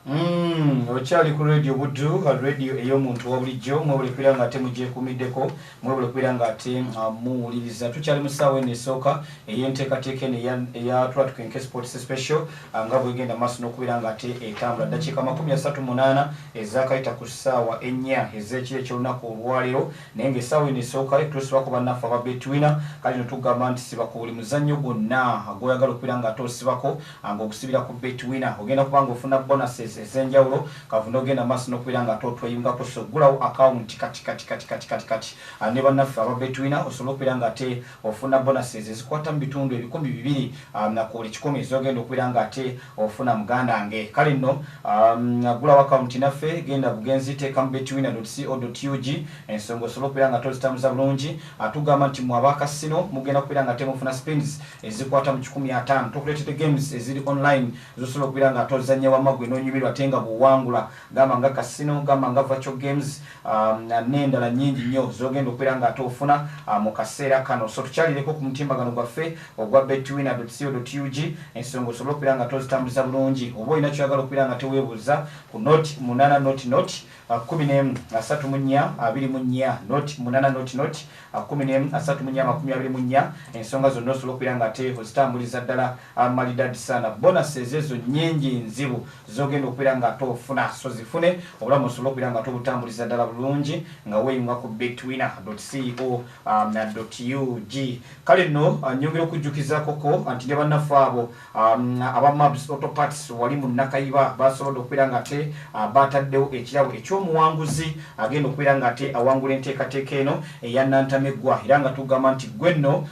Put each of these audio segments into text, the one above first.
Ochali ku radio Buddu, radio ey'omuntu wa bulijjo, mwebule kwira nga ate mugyeekuumiddeko, mwebule kwira nga ate muwuliriza. Tukyali mu ssaawa eno esooka ey'enteekateeka eno eya Twatukenke Sports Special nga bwegenda maaso n'okubeera nga ate etambula. Ddakiika 38 ezaakayita ku ssaawa 4 ez'ekiro eky'olunaku olwaleero, naye ng'essaawa eno esooka tusibako bannaffe aba Betwina, kale tugamba nti siba ku buli muzannyo gwonna gw'oyagala okubeera nga ate osibako ng'okusibira ku Betwina. Ogenda kuba ng'ofuna bonuses ezenjawulo kavunda ogenda maaso n'okubeera nga tweyungako so gulawo account kati ne bannaffe aba Betwina osobola okubeera nga ate ofuna bonuses ezikwata mu bitundu 200 nakuli 10 ezogenda okubeera nga ate ofuna muganda nge. Kale nno gulawo account naffe genda bugenzi teeka mu betwina.co.ug ensonga osobola okubeera nga tozitambuza bulungi. Atugamba nti mu abakasino mugenda okubeera nga ate mufuna spins ezikwata mu 150. Tukuleetedde games eziri online zosobola okubeera nga tozannya wamagwe n'onyumirwa ate nga buwangula, gamba nga kasino, gamba nga virtual games n'endala nnyingi nnyo zogenda okubeera nga ate ofuna mu kaseera kano. So tukyalireko ku mutimbagano gwaffe ogwa betwina.co.ug ensonga osobola okubeera nga tozitambuliza bulungi. Oba olina kyoyagala okubeera nga teweebuuza ku noti 8 noti 11 34 24 noti 8 noti 11 34 24 ensonga zonna osobola okubeera nga ate ozitambuliza ddala amalidadi sana. Bonuses ezo nnyingi nzibu zogenda okubeera nga tofuna, so zifune obulamu osobola okubeera nga tobutambuliza ddala bulungi nga weeyunga ku betwina.co.ug. Kale nno nyongera okujjukizakoko nti ne bannaffe abo aba Mabs Auto Parts wali mu Nakayiba basobodde okubeera nga ate bataddewo ekirabo eky'omuwanguzi agenda okubeera nga ate awangula enteekateeka eno eya Nantamegwa, era nga tugamba nti gwe nno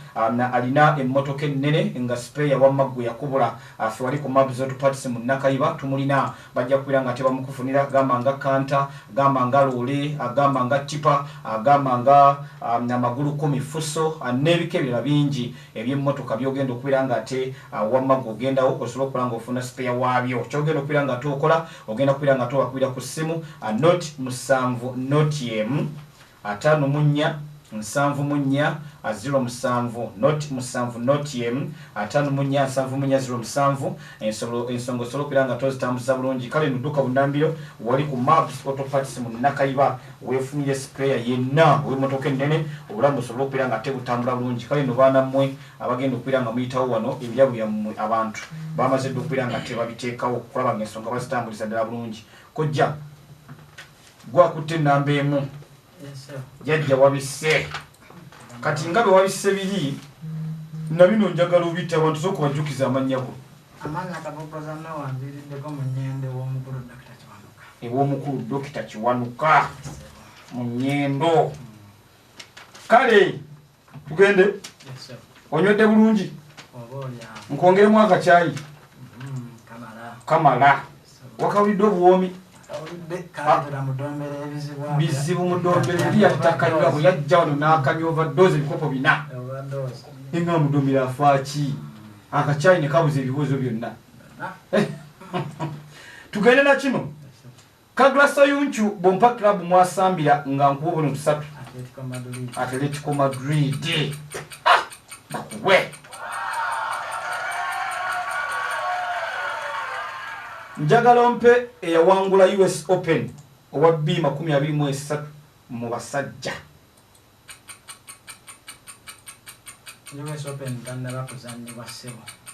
alina emmotoka ennene nga spray wamma gwe yakubula ffe wali ku Mabs Auto Parts mu Nakayiba tumulina bajja kubeera nga tebamukufunira gamba nga kanta, gamba nga loole, agamba nga tipa, agamba nga amagulu 10 fuso n'ebika ebirala bingi eby'emmotoka byogenda okubeera nga ate wamma g'ogendawo osobola okubeera nga ofuna spare waabyo. Kyogenda okubeera nga tokola ogenda kubeera nga towakubira ku ssimu noti 7 noti 54 74 07 noti 7 noti 54 ensonga osobola okubeera nga tozitambuza bulungi. Kale nudduka bunambiro wali ku Mabs Auto Parts mu Nakayiba weefunire sprayer yenna ow'emmotoka ennene obulamu osobola okubeera nga tebutambula bulungi. Kale no baana mmwe abagenda okubeera nga muyitawo wano ebirabo byammwe abantu bamaze dde okubeera nga tebabiteekawo okulaba nga ensonga bazitambuliza ddala bulungi. Kojja gwakutte ennamba emu jajja wabisse kati nga bwe wabisse biri nabino njagala obita abantu sooka bajjukiza amannya go. Amanya kabopozana wanziriddeko mu nnyendo ew'omukulu Dokita Kiwanuka mu nnyendo. Kale tugende onywedde bulungi nkwongeremu akacyayi kamala wakawulidde obuwoomi bizibu mudombere yali yatakanywa bwe yajja wano n'akanywa overdose ebikopo 4 nga mudombere afaaki akacyayi ne kabuza ebibuuzo byonna. Tugende na kino Kaglasa Yunchu Bompa Club mwasambira nga nkubo no 3 Atletico Madrid we njagala mpe eyawangula US Open owa B23 mu basajja. US Open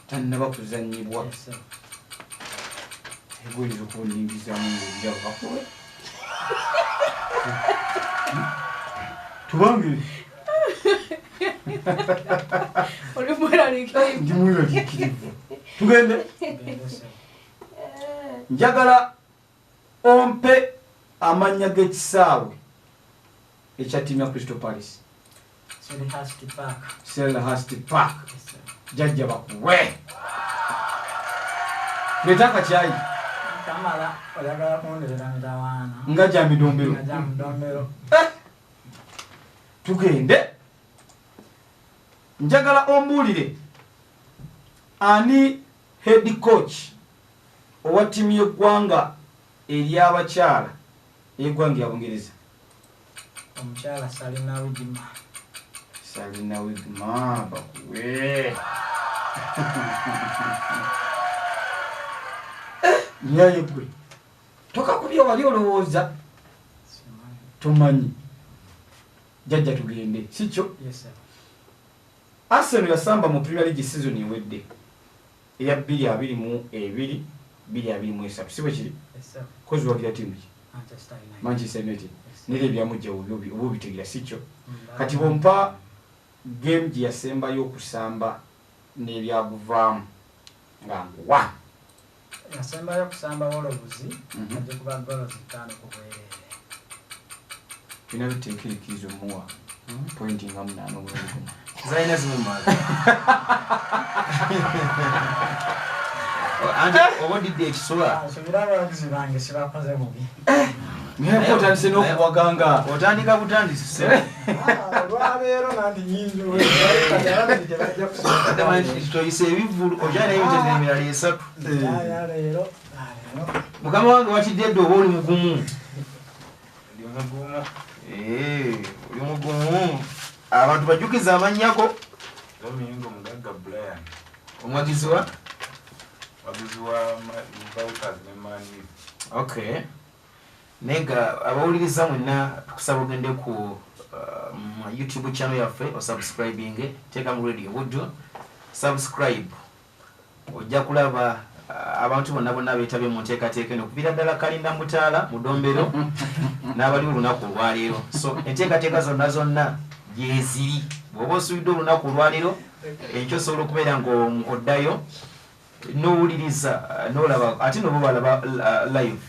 tannaba kuzannyibwa egoyiza okunyingizamu ebyawo bakuwe tubange ndi mweraliikirivu. Tugende njagala ompe amannya g'ekisaawe ekya ttiimu ya Crystal Palace. Selhurst Park. Jajja bakuwe leta akacyayi nga gya midombero. Tugende njagala ombuulire ani head coach owa ttiimu y'eggwanga ery'abakyala y'eggwanga ya Bungereza. Omukyala Salina Wigma bakuwe nyaye gwe tokakubya wali olowooza tomanyi jajja tugende sikyo. Arsenal yasamba mu Premier League season ewedde eya 2022 2023 sibwe kiri kozi wagira timu ki Manchester United nile byamujja obo bitegira sikyo. Kati bompa game gye yasembayo okusamba n'ebyaguvaamu nga wa yasembayo kusamba wolobuzi ajja kuba golo 5 ku bwerere bina biteekirikizo muwa pointing nga 8 obulungi zaina zimumaga anje obodidde ekisola subiraba abagizi bange sibakoze mubi ngeko otandise n'okubaganga otandika butandise lwabeero nanti nyinzo toyise ebivulu ojana ebintu emirala esatu leero mukama wange wakiddedde oba oli mugumu oli mugumu abantu bajukiza amannyako Domingo Mugaga Brian omwagizi wa Vouchers ne Mani. okay nega abawuliriza mwenna tukusaba ogende ku YouTube channel yaffe osubscribing teeka mu radio buddu subscribe ojja kulaba abantu bonna beetabye mu nteekateeka eno okuviira ddala Kalinda Mutaala Mudombero n'abali olunaku olwaleero. So enteekateeka zonna gyeziri bw'oba osubidde olunaku olwaleero enkyo osobola okubeera ng'oddayo n'owuliriza n'olaba ate n'oba balaba live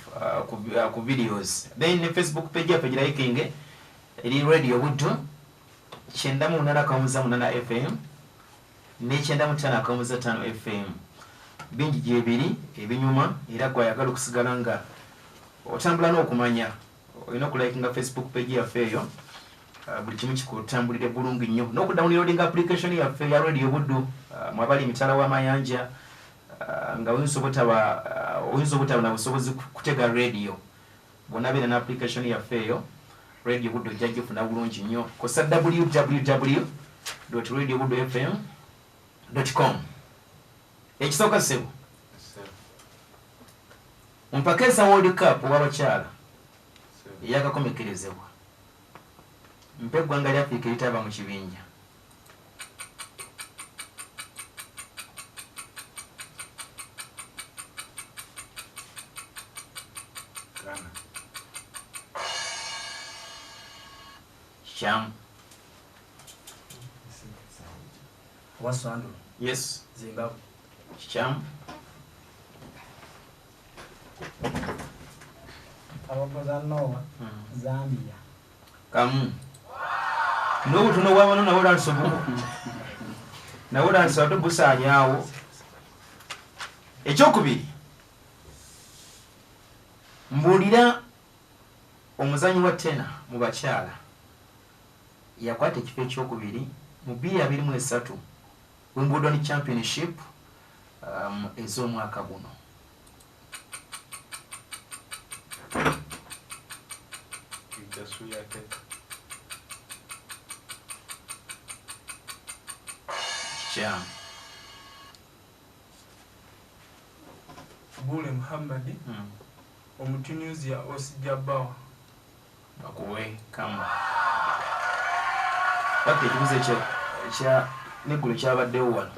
ku videos. Then ne Facebook page yaffe giraikinge eri radio buddu 98.8 FM ne 95.5 FM bingi gyebiri ebinyuma era gwayagala okusigala nga otambula n'okumanya olina okulikinga Facebook page yaffe eyo buli kimu kikutambulire bulungi nnyo n'okudownloading application yaffe ya radio buddu mwabali emitala w'amayanja nga oyinza obutaba na busobozi kutega radio bonna beera na application yaffe eyo radio buddu ojja gifuna bulungi nnyo kosa www.radiobuddufm.com. ekisooka ssebo Empaka World Cup w'abakyala eyakakomekerezebwa mpa eggwanga lya Afrika eritaba mu kibinja Sham. Waswandu. Yes. Zimbabwe. Sham. Abagozanowa. Zambia. Kamu. No tuno wabano na wala nsobo. Na wala nsobo busanyawo. Ekyokubiri. Mbulira omuzanyi wa tena mu bakyala yakwata ekifo ekyokubiri mu 2023 Wimbledon Championship ez'omwaka guno. Sham. Bule Muhammadi Omutunisia Osijabawa bakuwe kama pake ekibuzo kya neggulo kyabaddewo wano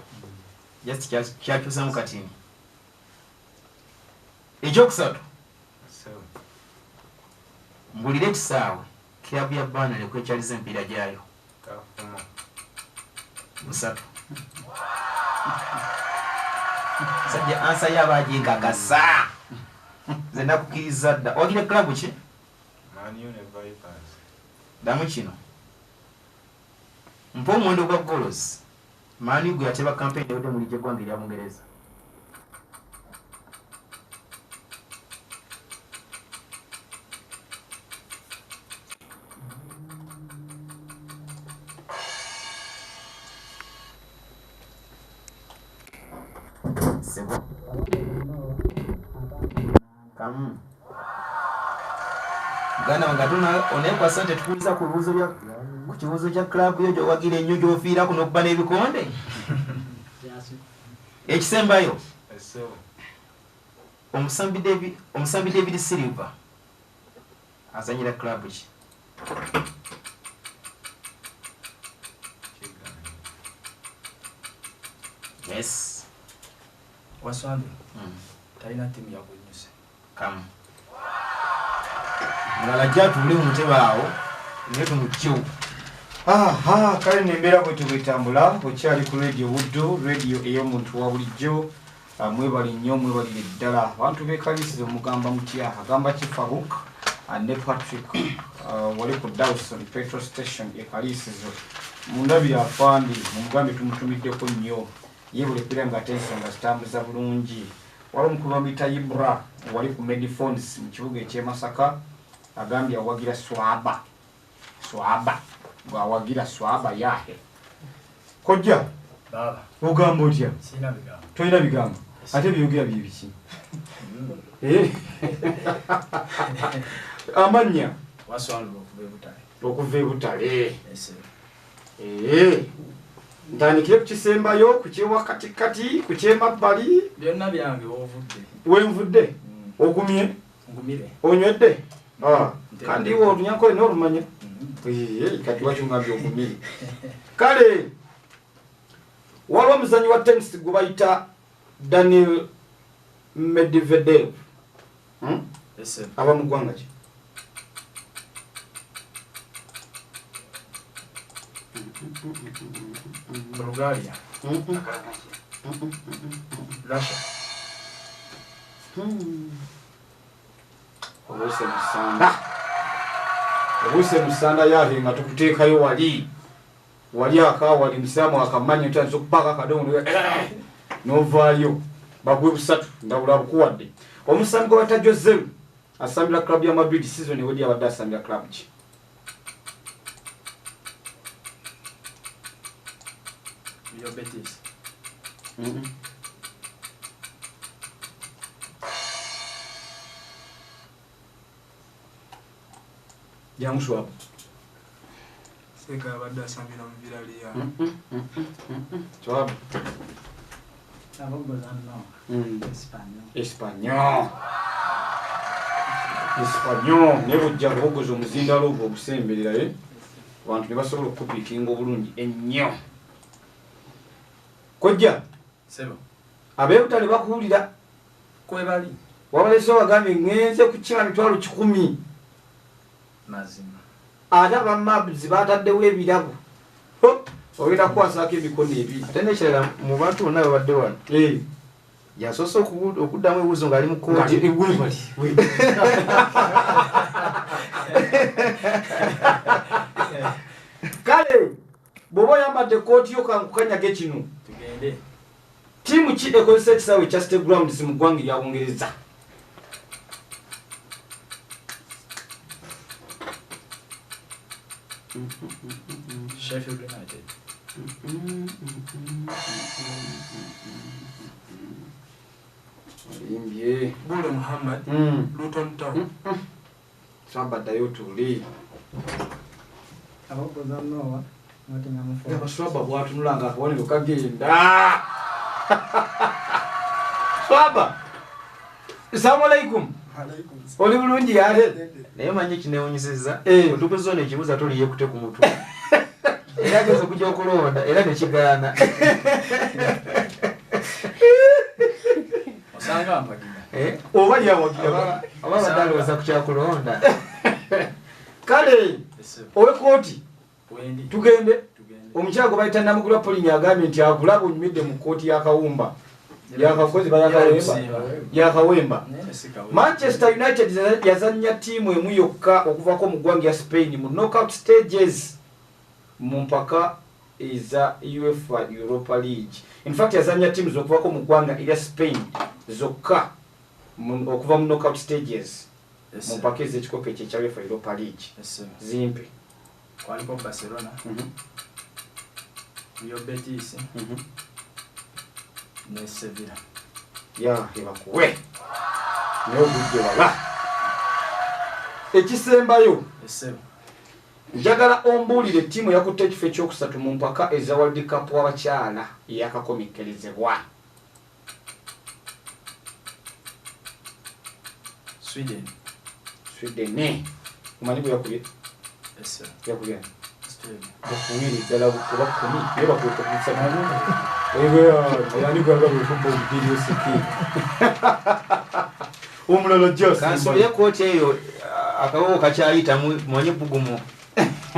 just kyakyusamu katini. Ekyokusatu mbulire ekisaawe kilabu ya Bana lekwekyaliza empiira gyayo busatu sajja ansa yabagigagasa nze nakukkiriza dda wagire klabu ki damu kino mpa omuwendo gwa golos Mani gwe yateba campaign yawedde mu ligye ggwanga erya Bungereza. Sebo. Kamu. Gana wangatuna onekwa sante tukuliza ku bibuzo bya ku kibuzo kya club yo gyowagira ennyo gy'ofiira kuno okuba n'ebikonde. Ekisembayo Omusambi David Silver azanyira club ki? Yes. Waswambi. Talina timu ya kunyusa. Kam. Mulala jatuli mutebaawo netu mukiu. Aha, kale nembeera bwe tubitambula okyali ku radio Buddo, radio ey'omuntu wa bulijjo. Mwebali nnyo mwebalire ddala abantu beekalisize mugamba mutya agamba Kifabuk ne Patrick wali ku Dawson petrol station ekalisizo mundabira afandi mugambe tumutumiddeko nnyo yebulekera nga atensonga zitambuza bulungi wali omukulu wa mita Ibra wali ku Mediphones mu kibuga eky'e Masaka agambye awagira swaba bw'awagira swaba yahe kojja Baba. Ogamba otya? Sina bigambo. Toyina bigambo. Ate byogera bibiki. Amanya Waswambi okuva e Butale. Yes. Ntandikire ku kisembayo ku kyewa katikati ku kyemabbali Byonna byange ovudde. Wenvudde ogumye Ngumire. onywedde kandi iwe olunyankole n'olumanya kati wakyungambye ogumire kale waliwo omuzannyi wa tennis gwe bayita Daniel Medvedev aba mu ggwanga ki? Bulgaria. Russia. Obuse musanda yahe nga tukuteekayo wali akawali musamu akamanyi ntanso kupaka akadomo novaayo bagwe busatu ndabula bukuwadde omusambi gwe bata Jose asambira club ya Madrid season ewedi abadde asambira club ki? Real Betis. Jangu Schwab. Seka abadde asambira mu Villarreal. Schwab. Espanyol. Nebujja kubogoza omuzindalo ogwo ogusemberera abantu ne basobola okupiikinga obulungi ennyo. Kojja. Sebo. Abeebutale bakuwulira. Kwebali. Wabalese wagambye ngenze ku kila mitwalo 10. Mazima. Ate abamabzi bataddewo ebirabo. Ogenda kukwasako emikono ebiri. Ate nekirala mu bantu bonna babadde wano yasoose okuddamu ebibuuzo ng'ali mu kooti. Kale bw'oba oyambadde kooti yo kankukanyaga kino Tugende. ttiimu ki ekozesa ekisaawe ekya State Grounds mu ggwanga erya Bungereza? Sheffield United. Imbye. Bule Muhammad. Luton Town. Twabaddayo tuli. Abakoza Noah. Swaba bwatunula nga akabonero kagenda. Swaba. Assalamu alaikum. Oli bulungi yale. Naye manyi kinewunyisizza otukuzoona ekibuuza toliye kute ku mutwe era ageze kujja okulonda era nekigaana Osanga mpagira. Oba yawagira oba badde alowooza ku kyakulonda. Kale owe kooti Wendi. tugende omukyago bayita Namugula Pauline agambye nti akulaba onyumidde mu kooti y'akawumba yakakozi yakawemba. Manchester United yazannya ttiimu emu yokka okuvako mu ggwanga ya Spain mu knockout stages mu mpaka eza UEFA Europa League. In fact yazannya ttiimu z'okuvako mu ggwanga erya Spain zokka okuva mu knockout stages mu mpaka ez'ekikopo ekyo ekya UEFA Europa League. Zimpe Kwaliko Barcelona. Real Betis. Ne Sevilla. ya ebakuwe n'obudde wala ekisembayo Esebo. njagala ombuulire ttiimu yakutte ekifo ekyokusatu mu mpaka eza World Cup w'abakyala eyakakomekkerezebwa. Sweden. Sweden. Umanyi bwe yakubye? Yes sir. Yakubye. Australia. Bakuwiri ddala kuba kumi naye bakwekubisa nabo. Yani gwaga bwefuba obudiri osiki. Omulolo Jose. Kansubire kooti eyo akawowo kakyayita mwenye bugumu.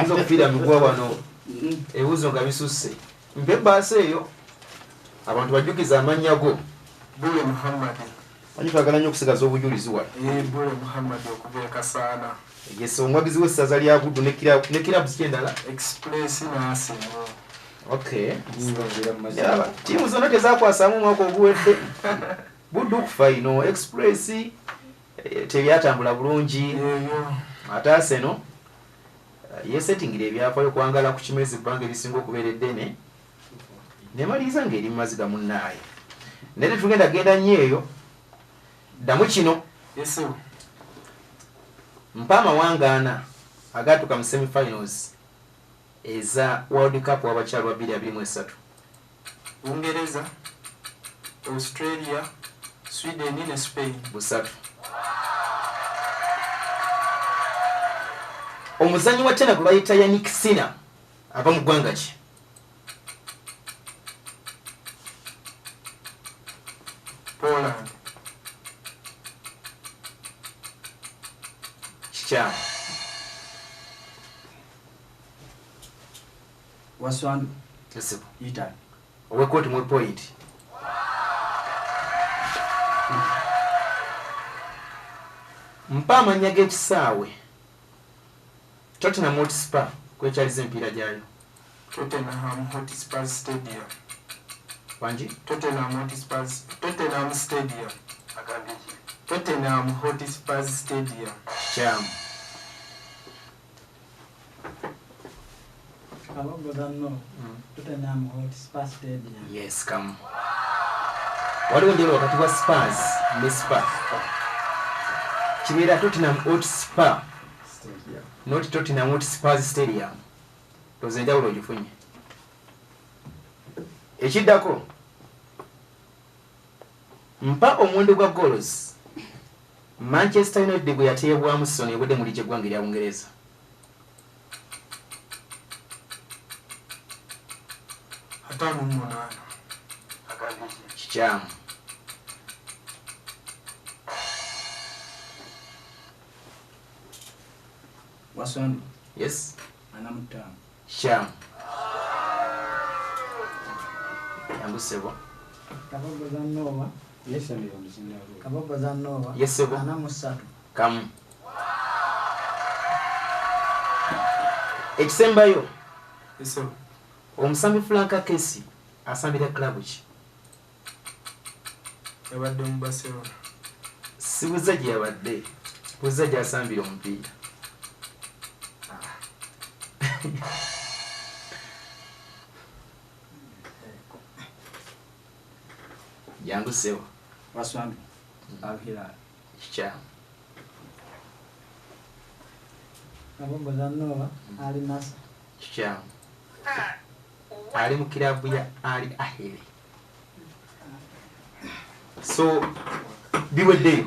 Nzo kufiira migwa wano. Ebuzo nga bisusse. Mpe bbaasi eyo abantu bajjukiza amannya go. Bule Muhammad. Manyi twagala nnyo okusigaza obujulizi wano. Bule Muhammad okuva e Kasaana. Yes, omwagizi w'essaza lya Buddu ne kirabu kyendala. Express n'asinga. Okay. Tiimu zonna tezaakwasaamu omwaka oguwedde. Buddu kufa ino Express tebyatambula bulungi. Ate Arsenal yesettingira ebyafaayo kwangala ku kimezi ebbanga erisinga okubeera eddene. Nemaliriza ng'eri mu maziga munnaayo. Naye tetugenda genda nnyo eyo. Ddamu kino. Yes. Mpa amawanga ana agatuuka mu semi-finals eza World Cup w'abakyalo 2023. Bungereza, Australia, Sweden ne Spain. Busatu. Omuzannyi wa China gwe bayita Yannick Sinner ava mu ggwanga ki? Poland. Kikyamu. Waswandu. Kisibu. Italy. Owekoti mu point. Mpa amannya g'ekisaawe Tottenham Hotspur kwekyaliza empiira gyayo. Tottenham Hotspur Stadium. Wangi? Tottenham Stadium. Tottenham Hotspur Stadium. Kikyamu. Kabogozanyo. Tottenham Hotspur Stadium. Yes, come. Waliwo njolo wakati wa Spurs ne Spurs. Kibeera Tottenham Hotspur Stadium. not Tottenham Hotspur Stadium. Toze njawulo ogifunye. Ekiddako mpa omuwendo gwa goals Manchester United gwe yateebwamu Son ebudde mu lige gwanga erya Bungereza. Atano munana. Kikyamu. Waswandu. Yes. Anamutano. Kikyamu. Yambusebo. Kabogozanyo. Yes, and the Kabogozanyo. Yes, sebo. Anamusatu. Kamu. Ekisembayo Yes. omusambi Franka Kesi asambira klabu ki? Yabadde mu Barcelona. Sibuza gye yabadde. Buza gye asambira omupiira. Jangu sewa. Waswandu. Al-Hilal. Kikyamu. Kabogozanyo. Ali Nasa. Kikyamu. Ali mu kirabu ya Ali Ahly. So biweddeyo.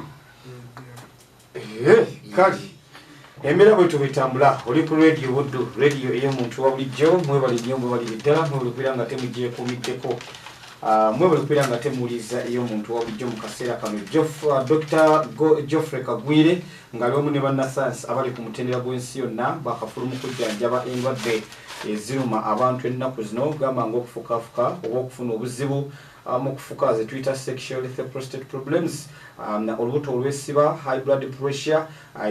kali embeera bwetu bitambula oli ku radio Buddu radio ey'omuntu wa bulijjo mwebali nnyo mwebali ddala mwebali kubeera nga temugyekuumiddeko mwebali kubeera nga temuwuliza ey'omuntu wa bulijjo mu kaseera kano Dr. Geoffrey Kagwire nga y'omu ne bannasayansi abali ku mutendera gw'ensi yonna bakafulumu kujjanjaba endwadde eziruma abantu ennaku zino gamba ng'okufukafuka oba okufuna obuzibu mu kufuka ze tuyita sexual health prostate problems olubuto olw'essiba high blood pressure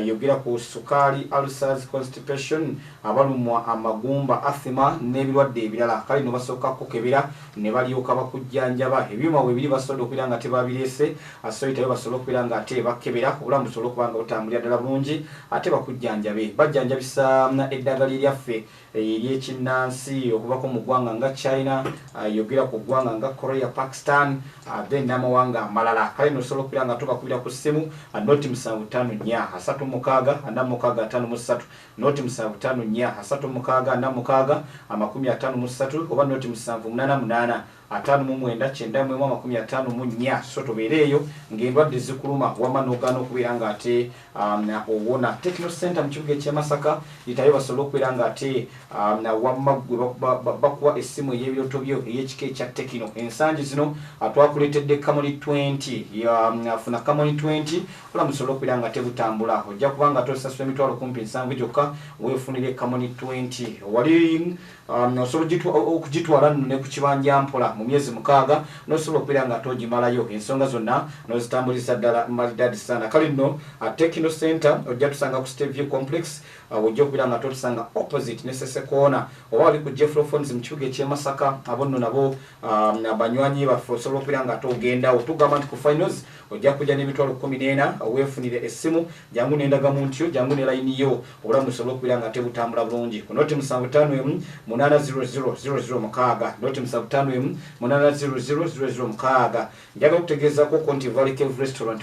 yogera ku sukaali ulcers constipation abalumwa amagumba asthma n'ebirwadde ebirala kale no basooka kukebera ne balyoka bakujjanjaba ebyuma bwe biri basobola okubeera nga tebabireese asobola itayo basobola okubeera nga ate bakebera obulamu busobola okuba nga butambulira ddala bulungi ate bakujjanjabe bajjanjabisa eddagala eryaffe ery'ekinnansi okubako mu ggwanga nga China yogera ku ggwanga nga Korea Pakistan then n'amawanga amalala kale no osobola okubeera nga tubakubira ku ssimu noti 75464653 noti 75464653 oba noti 788 59 so tobeereeyo ng'endwadde zikuluma wama n'ogaana okubeera ng'ate owona. Techno Center mu kibuga eky'e Masaka yitayo basobole okubeera ng'ate wamma gwe bakuwa essimu ey'ebirooto byo ey'ekika ekya Tekino. Ensangi zino twakuleetedde Camry 20 afuna Camry 20 ola musobole okubeera ng'ate butambula ojja kubanga tosasula emitwalo kumpi 7 gyokka weefunire Camry 20 wali osobola okugitwala ne ku kibanja mpola mu myezi 6 n'osobola okubeera nga togimalayo ensonga zonna n'ozitambuliza ddala malidadi sana. Kale nno Tekino Center ojja tusanga ku State View Complex ojja okubeera nga totusanga opposite ne Sese Corner oba wali ku Jeffro Phones mu kibuga eky'e Masaka abo nno nabo banywanyi baffe osobola okubeera nga togendawo. Tugamba nti ku finals ojja kujja n'emitwalo 14 weefunire essimu jangu n'endagamu ntyo jangu ne layini yo obulamu busobola okubeera nga tebutambula bulungi ku noti 751 800 mukaaga noti 751 800 mukaaga. Njaga okutegeezako Conti Valley Cave Restaurant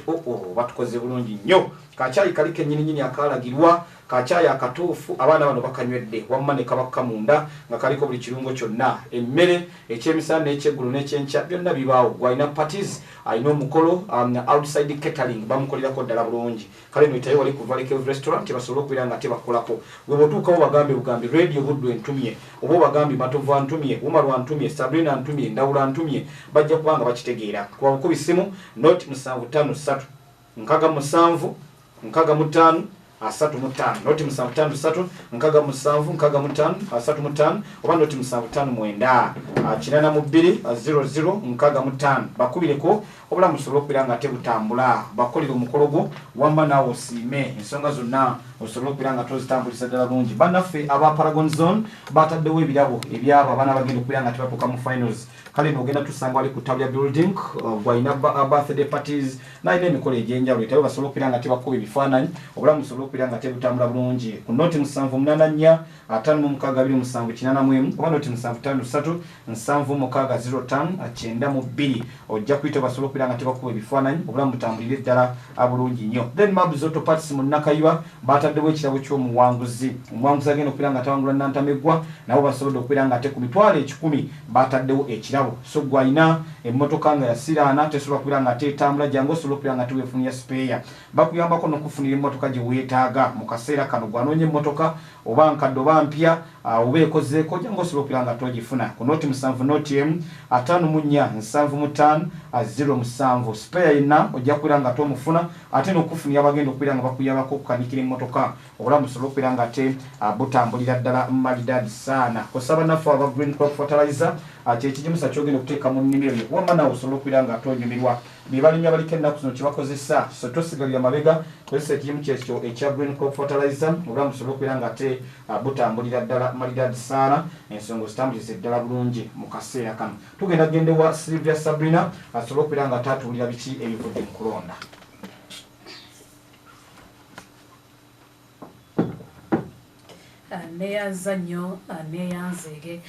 batukoze bulungi nnyo. Kacaayi kali kennyini akalagirwa kacaayi akatuufu abaana bano bakanywedde wamma ne kabaka munda nga kaliko buli kirungo kyonna emmere ekyemisana n'ekyeggulu n'ekyenkya byonna bibaawo. Gwalina parties alina omukolo outside catering bamukolerako ddala bulungi. Kale no itayo wali ku Valley Cave Restaurant basobola okubeera nga tebakolako bwe botuukawo bugambi Radio Buddu entumye oba bagambi Matovu antumye Umaru antumye Sabrina antumye Ndawula antumye bajja kubanga bakitegeera. Kubabuko bisimu note 753 65 35 noti 753 65 oba noti 759 82 bakubireko obula musobola okubeera nga tebutambula bakolera omukolo gwo wamba naawe osiime ensonga zonna osobola okubeera nga tozitambulisa ddala bulungi. Bannaffe aba Paragon Zone bataddewo ebirabo ebyabo abaana bagenda okubeera nga tebatuuka mu finals. Kale n'ogenda tusanga wali ku Tabya Building gwalina birthday parties n'alina emikolo egy'enjawulo etayo basobola okubeera nga tebakuba ebifaananyi obulamu busobola okubeera nga tebutambula bulungi. Ku noti 784 56 oba noti 753 7605 92 ojja kuyita basobola okubeera nga tebakuba ebifaananyi obulamu butambulire ddala bulungi nnyo. Then Mabs Auto Parts mu Nakayiba bataddewo ekirabo ky'omuwanguzi. Omuwanguzi agenda okubeera nga tawangula Nantamegwa nabo basobodde okubeera nga te ku mitwalo 10 bataddewo ekirabo. So gwalina emmotoka nga yasiraana tesobola kubeera nga tetambula jangu osobola okubeera nga teweefunira spare. Bakuyambako n'okufunira emmotoka gye weetaaga mu kaseera kano. Gwanoonya emmotoka oba nkadde oba mpya oba ekozeeko jangu osobola okubeera nga togifuna. Ku noti 7 noti 547507 spare yenna ojja kubeera nga tomufuna ate n'okufunira abagenda okubeera nga bakuyambako okukanikira emmotoka obulamu busobola okubeera nga te butambulira ddala malidadi saana. Kusaba naffe aba Green Crop Fertilizer kyekigimusa kyogenda okuteeka mu nnimiro yo wamma naawe osobola okubeera nga tonyumirwa byebalimya baliko ennaku zino kyebakozesa so tosigalira mabega kozesa ekigimu kyekyo ekya Green Crop Fertilizer obulamu busobola okubeera nga te butambulira ddala malidadi saana ensonga zitambulize ddala bulungi mu kaseera kano. Tugenda gendewa Sylvia Sabrina asobola okubeera nga tatuulira biki ebivudde mu kulonda. Neyanza nnyo neyanzeege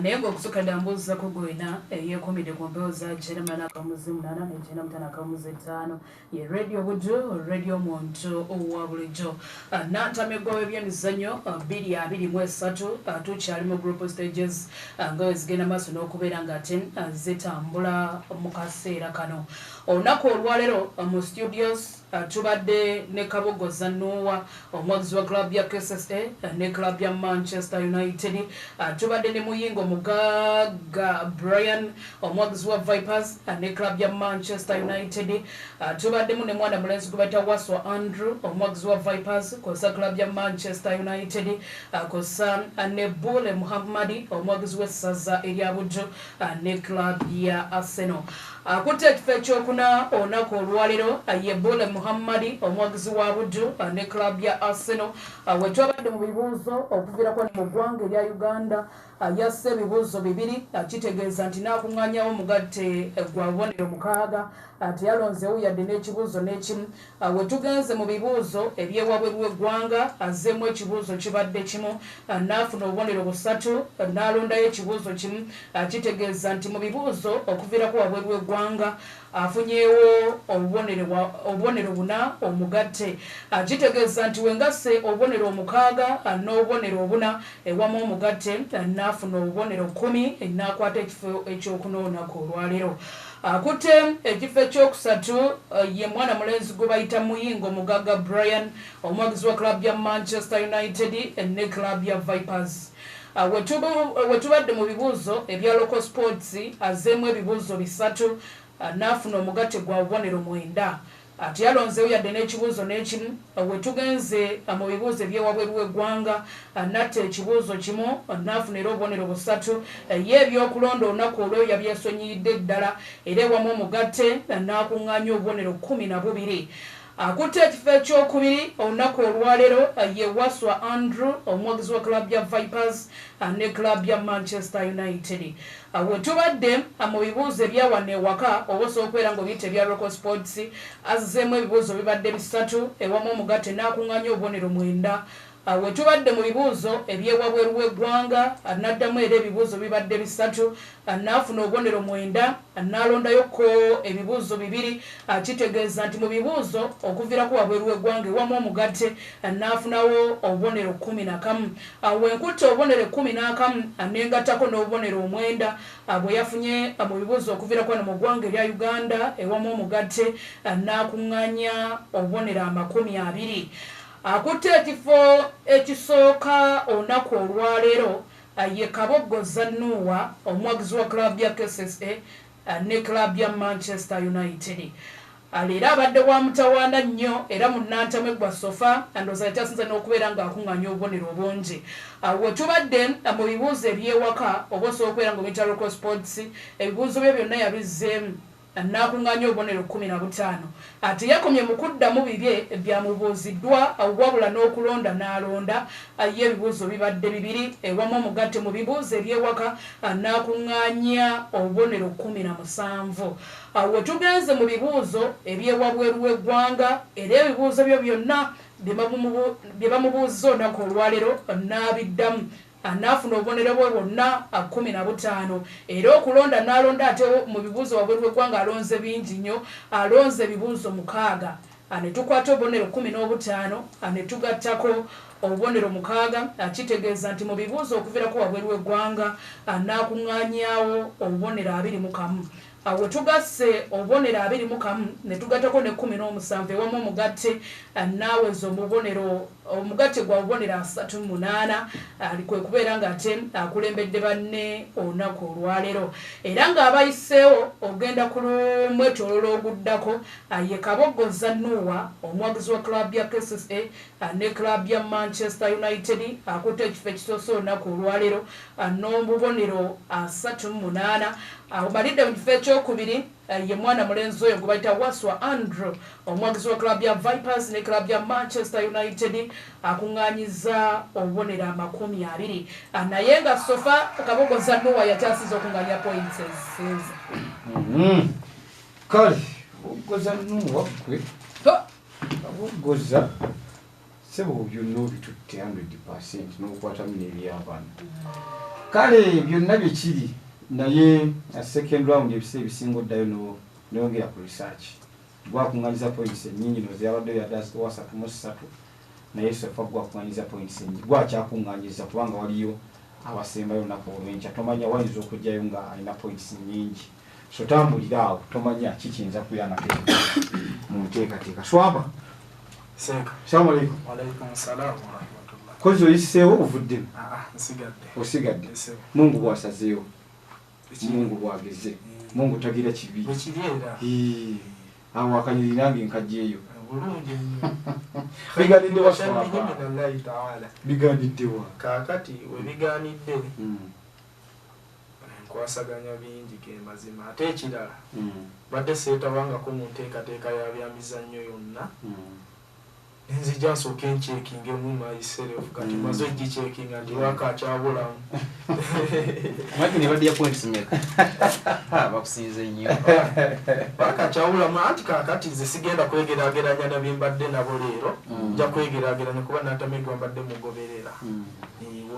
naye ng'okusooka ndambuuzako gwena eyeekomidde ku mpewo za Jerema n'akamuzi 8 n'ekyenda mutano akamuzi 5 ye Radio Buddu radio muntu owa bulijjo. Nantamegwa Webyemizannyo 2023 tukyali mu group stages nga wezigenda maaso n'okubeera nga ate zitambula mu kaseera kano. Olunaku olwaleero mu studios tubadde ne Kabogoza Noah omwagizi wa club ya KSSA ne club ya Manchester United. Tubadde ne Muyingo Mugaga Brian omwagizi wa Vipers ne club ya Manchester United. Tubadde mu ne mwana mulenzi gubata Waswa Andrew omwagizi wa Vipers kosa club ya Manchester United. Kosa ne Bule Muhammadi omwagizi w'essaza erya Buddu ne club ya Arsenal. Akutte ekifo ekyokuna olunaku olwaleero ye Bule Muhammadi omwagizi wa Buddu ne club ya Arsenal. Wetwabadde mu bibuuzo okuviirako ne mu ggwanga erya Uganda yasse ebibuuzo 2 kitegeeza nti n'akuŋŋaanyawo mugatte gwa bubonero 6 teyalonzeewo yadde n'ekibuuzo n'ekimu. Wetugenze mu bibuuzo ebyewabweru w'eggwanga azzeemu ekibuuzo kibadde kimu n'afuna obubonero 3 n'alondayo ekibuuzo kimu kitegeeza nti mu bibuuzo okuviirako wabweru w'eggwanga gwanga afunyeewo obubonero buna omugatte. Kitegeeza nti wengase obubonero omukaaga n'obubonero obuna ewamu omugatte n'afuna obubonero 10 n'akwata ekifo ekyokunoonako olwaleero. Akutte ekifo ekyokusatu ye mwana mulenzi gwe bayita Muyingo Mugaga Brian, omwagizi wa club ya Manchester United ne club ya Vipers. Wetubadde mu bibuuzo ebya local sports azeemu ebibuuzo 3 n'afuna omugatte gwa bubonero 9. Ati yalonzeewo yadde n'ekibuuzo n'ekimu. Wetugenze mu bibuuzo ebyewabweru w'eggwanga natta ekibuuzo kimu n'afuna era obubonero 3. Ye ebyokulonda olunaku olwo yabyesonyiidde ddala era ewamu omugatte n'akuŋŋaanya obubonero 12. Akutte ekifo ekyokubiri olunaku olwaleero ye Waswa Andrew, omwagizi wa club ya Vipers ne club ya Manchester United. Wetubadde mu bibuuzo ebyawano ewaka oba osobola okubeera ng'obiyita ebya local sports azzeemu ebibuuzo bibadde 3 ewamu omugatte n'akuŋŋaanya obubonero 9. Wetubadde mu bibuuzo ebyewabweru w'eggwanga n'addamu era ebibuuzo bibadde 3 n'afuna obubonero 9 n'alondayoko ebibuuzo 2. Kitegeeza nti mu bibuuzo okuviirako wabweru w'eggwanga ewamu omugatte n'afunawo obubonero 11. Wenkutte obubonero 11 n'engattako n'obubonero 9 bwe yafunye mu bibuuzo okuviirako wano mu ggwanga erya Uganda ewamu omugatte n'akuŋŋaanya obubonero 20. Akutte ekifo ekisooka olunaku olwaleero ye Kaboggoza Nuwa, omwagizi wa club ya KSSA ne club ya Manchester United. Leero abadde wa mutawaana nnyo era mu Nantamegwa sofa ndowooza yakyasinza n'okubeera ng'akuŋŋaanya obubonero obungi. Wetubadde mu bibuuzo ebyewaka oba osobola okubeera ng'obiyita local sports ebibuuzo bye byonna yabizzeemu n'akuŋŋaanya obubonero 15. Ate yakomye mu kuddamu bibye byamubuuziddwa wabula n'okulonda n'alonda ye ebibuuzo bibadde 2 ewamu omugatte mu bibuuzo ebyewaka n'akuŋŋaanya obubonero 17. Wetugenze mu bibuuzo ebyewabweru w'eggwanga era ebibuuzo byo byonna bye bamubuuzizza olunaku olwaleero n'abiddamu n'afuna obubonero bwe bwonna 15 era okulonda n'alonda ate mu bibuuzo wabweru w'eggwanga alonze bingi nnyo, alonze ebibuuzo 6 ne tukwata obubonero 15 ne tugattako obubonero 6. Kitegeeza nti mu bibuuzo okuviirako wabweru w'eggwanga n'akuŋŋaanyaawo obubonero 21. Wetugasse obubonero 21 ne tugattako ne 17 ewamu omugatte n'aweza omugatte gwa bubonero 38 kwe kubeera ng'ate akulembedde banne olunaku olwaleero era ng'abayiseewo ogenda ku mwetoololo oguddako ye Kaboggoza Nuwa, omwagizi wa club ya KSSA ne club ya Manchester United. Akutte ekifo ekisoose olunaku olwaleero n'obubonero 38. Balidde mu kifo ekyokubiri ye mwana mulenzi oyo gwe bayita Waswa Andrew, omwagizi wa club ya Vipers ne club ya Manchester United akuŋŋaanyiza obubonero 20. Naye nga sofa Kaboggoza Nuwa yakyasiza okuŋŋaanya points ezisinza. Kale Kaboggoza Nuwa gwe Kaboggoza sebo byonna obitutte 100% n'okukwatamu n'eby'abaana. Kale byonna bye kiri naye second round ebiseera ebisinga oddayo n'yongera ku research. Gwakuŋŋanyiza points ennyingi nozyabaddeyo yaddawa 3 naye sofa gwakuŋŋanyiza points ennyingi gwakyakuŋŋanyiza kubanga waliyo abasembayo olunaku olw'enkya. Tomanya wayinza okujjayo nga alina points nnyingi, so tambulira awo, tomanya kikiyinza kubeera nga mu nteekateeka. Swaba Seka. Assalamu alaikum. Wa alaikum salaam wa rahmatullah. Kozi oyiseewo ovuddemu? Nsigadde. Osigadde? Mungu bwasazeewo, Mungu bwageze, Mungu tagira kibi. Bwekiri era. Awo akanyiri nange nkajjeeyo. Bulungi nnyo. Biganidde wa Swaba? Biminallahi ta'ala. Biganidde wa? Kaakati we bigaanidde nkwasaganya bingi ge mazima. Ate ekirala badde seetawangako mu nteekateeka ya byamizannyo yonna. Nzija nsooka enkyekingemu myself kati maze ogicekinga nti wakakyabulamu. Mwaki ne badya points mmeka? Bakusinze nnyo. Wakakyabulamu anti kaakati nze sigenda kwegeraageranya na bye mbadde nabo leero. Nja kwegeraageranya kuba Nantamegwa mbadde mugoberera.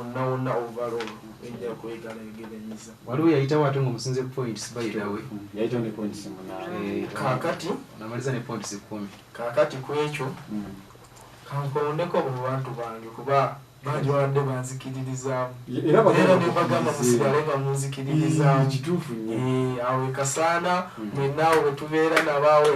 wonna overall ejja kwegalegeranyisa. Waliwo yayitawo ate ng'omusinze points by the way. Yayitawo ne points munaana. Kaakati Namaliza ne points 10. Kaakati ku ekyo kankondeko mu bantu bange kuba bangi wadde banzikiririzaamu era ne bagamba musigale nga munzikiririzaamu. Kituufu nnyo. Awo ekasaana mwenna awo bwe tubeera nabaawo